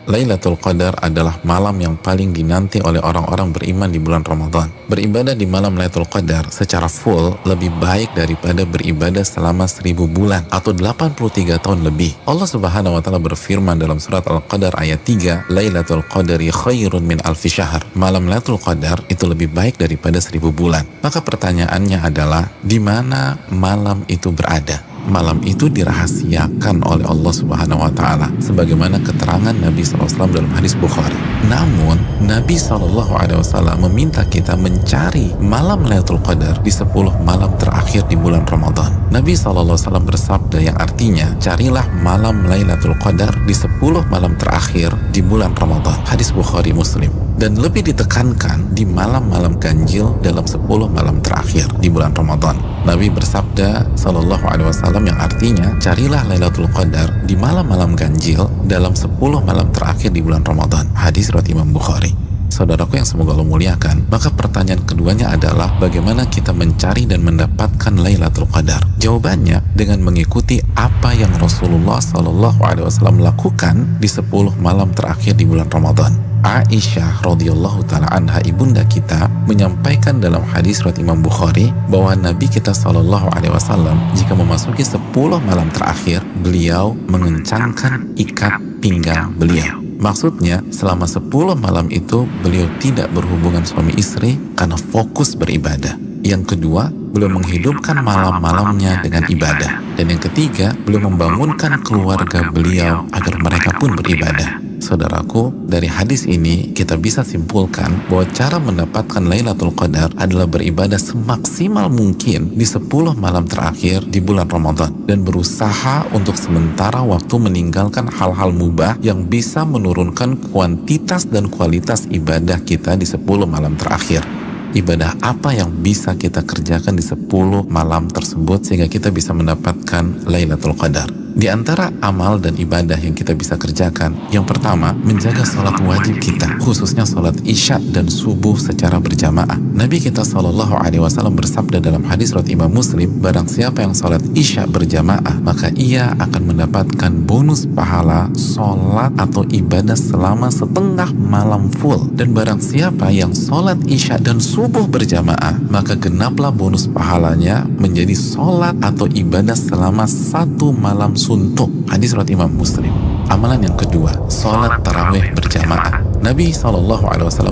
Lailatul Qadar adalah malam yang paling dinanti oleh orang-orang beriman di bulan Ramadan. Beribadah di malam Lailatul Qadar secara full lebih baik daripada beribadah selama 1000 bulan atau 83 tahun lebih. Allah Subhanahu wa taala berfirman dalam surat Al-Qadar ayat 3, Lailatul Qadari khairun min alfi syahr. Malam Lailatul Qadar itu lebih baik daripada 1000 bulan. Maka pertanyaannya adalah, di mana malam itu berada? Malam itu dirahasiakan oleh Allah Subhanahu wa taala sebagaimana keterangan Nabi SAW dalam hadis Bukhari. Namun Nabi SAW meminta kita mencari malam Lailatul Qadar di 10 malam terakhir di bulan Ramadan. Nabi SAW bersabda yang artinya, carilah malam Lailatul Qadar di 10 malam terakhir di bulan Ramadan. Hadis Bukhari Muslim. Dan lebih ditekankan di malam-malam ganjil dalam 10 malam terakhir di bulan Ramadan. Nabi bersabda SAW yang artinya, carilah Lailatul Qadar di malam-malam ganjil dalam 10 malam terakhir di bulan Ramadan. Hadis riwayat Imam Bukhari. Saudaraku yang semoga Allah muliakan, maka pertanyaan keduanya adalah bagaimana kita mencari dan mendapatkan Lailatul Qadar? Jawabannya dengan mengikuti apa yang Rasulullah SAW lakukan di 10 malam terakhir di bulan Ramadan. Aisyah radhiyallahu taala anha, ibunda kita, menyampaikan dalam hadis riwayat Imam Bukhari bahwa Nabi kita SAW jika memasuki 10 malam terakhir, beliau mengencangkan ikat pinggang beliau. Maksudnya selama 10 malam itu beliau tidak berhubungan suami istri karena fokus beribadah. Yang kedua, beliau menghidupkan malam-malamnya dengan ibadah. Dan yang ketiga, beliau membangunkan keluarga beliau agar mereka pun beribadah. Saudaraku, dari hadis ini kita bisa simpulkan bahwa cara mendapatkan Lailatul Qadar adalah beribadah semaksimal mungkin di 10 malam terakhir di bulan Ramadan dan berusaha untuk sementara waktu meninggalkan hal-hal mubah yang bisa menurunkan kuantitas dan kualitas ibadah kita di 10 malam terakhir. Ibadah apa yang bisa kita kerjakan di 10 malam tersebut sehingga kita bisa mendapatkan Lailatul Qadar? Di antara amal dan ibadah yang kita bisa kerjakan, yang pertama, menjaga sholat wajib kita, khususnya sholat isya dan subuh secara berjamaah. Nabi kita SAW bersabda dalam hadis riwayat Imam Muslim, barang siapa yang sholat isya berjamaah, maka ia akan mendapatkan bonus pahala sholat atau ibadah selama setengah malam full. Dan barang siapa yang sholat isya dan subuh berjamaah, maka genaplah bonus pahalanya menjadi sholat atau ibadah selama 1 malam suntuk. Hadis riwayat Imam Muslim. Amalan yang kedua, sholat tarawih berjamaah. Nabi SAW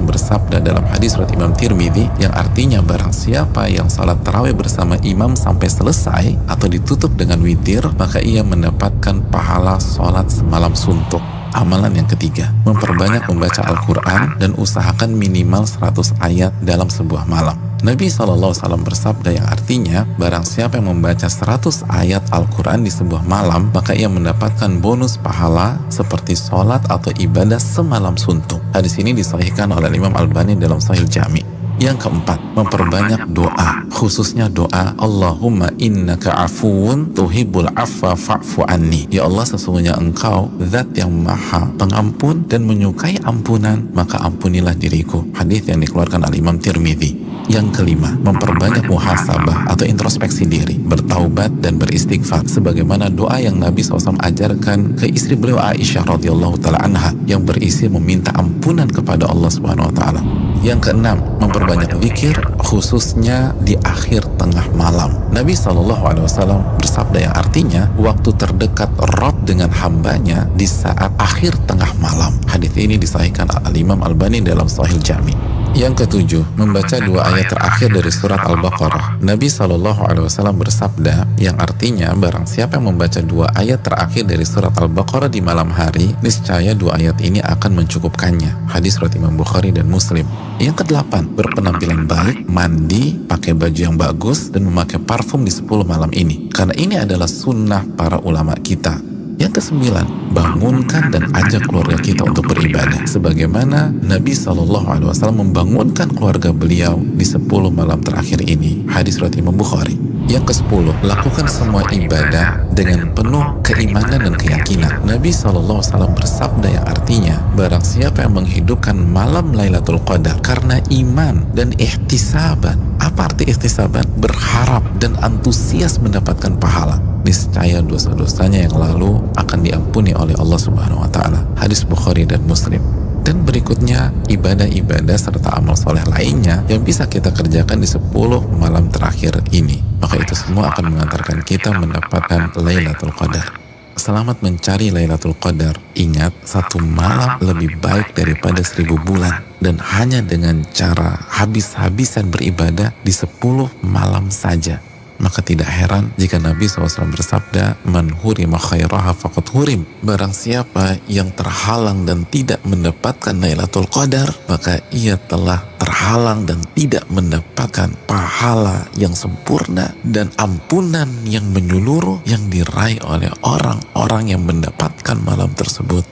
bersabda dalam hadis riwayat Imam Tirmidzi yang artinya barang siapa yang sholat tarawih bersama imam sampai selesai atau ditutup dengan witir, maka ia mendapatkan pahala sholat semalam suntuk. Amalan yang ketiga, memperbanyak membaca Al-Quran dan usahakan minimal 100 ayat dalam sebuah malam. Nabi SAW bersabda yang artinya, barang siapa yang membaca 100 ayat Al-Quran di sebuah malam, maka ia mendapatkan bonus pahala seperti sholat atau ibadah semalam suntuk. Hadis ini disahihkan oleh Imam Albani dalam Sahih Jami. Yang keempat, memperbanyak doa, khususnya doa Allahumma innaka afuun tuhibbul afwa fa'fu anni. Ya Allah, sesungguhnya engkau zat yang maha pengampun dan menyukai ampunan, maka ampunilah diriku. Hadis yang dikeluarkan oleh Imam Tirmidzi. Yang kelima, memperbanyak muhasabah atau introspeksi diri, bertaubat dan beristighfar sebagaimana doa yang Nabi SAW ajarkan ke istri beliau Aisyah radhiyallahu taala anha yang berisi meminta ampunan kepada Allah Subhanahu wa taala. Yang keenam, memperbanyak zikir khususnya di akhir tengah malam. Nabi SAW bersabda yang artinya waktu terdekat Rabb dengan hambanya di saat akhir tengah malam. Hadis ini disahihkan Al-Imam Albani dalam Sahih Jami. Yang ketujuh, membaca 2 ayat terakhir dari surat Al-Baqarah. Nabi SAW bersabda yang artinya barang siapa yang membaca 2 ayat terakhir dari surat Al-Baqarah di malam hari, niscaya 2 ayat ini akan mencukupkannya. Hadis riwayat Imam Bukhari dan Muslim. Yang kedelapan, berpenampilan baik, mandi, pakai baju yang bagus, dan memakai parfum di 10 malam ini. Karena ini adalah sunnah para ulama kita. Yang kesembilan, bangunkan dan ajak keluarga kita untuk beribadah sebagaimana Nabi SAW membangunkan keluarga beliau di 10 malam terakhir ini. Hadis riwayat Imam Bukhari. Yang ke-10, lakukan semua ibadah dengan penuh keimanan dan keyakinan. Nabi SAW bersabda yang artinya, barang siapa yang menghidupkan malam Lailatul Qadar karena iman dan ihtisaban. Apa arti ihtisaban? Berharap dan antusias mendapatkan pahala. Niscaya dosa-dosanya yang lalu akan diampuni oleh Allah Subhanahu wa Ta'ala. Hadis Bukhari dan Muslim. Dan berikutnya ibadah-ibadah serta amal soleh lainnya yang bisa kita kerjakan di 10 malam terakhir ini. Maka itu semua akan mengantarkan kita mendapatkan Lailatul Qadar. Selamat mencari Lailatul Qadar. Ingat, satu malam lebih baik daripada 1000 bulan. Dan hanya dengan cara habis-habisan beribadah di 10 malam saja. Maka tidak heran jika Nabi SAW bersabda, man hurima khairaha faqad hurim. Barang siapa yang terhalang dan tidak mendapatkan Lailatul Qadar, maka ia telah terhalang dan tidak mendapatkan pahala yang sempurna dan ampunan yang menyeluruh yang diraih oleh orang-orang yang mendapatkan malam tersebut.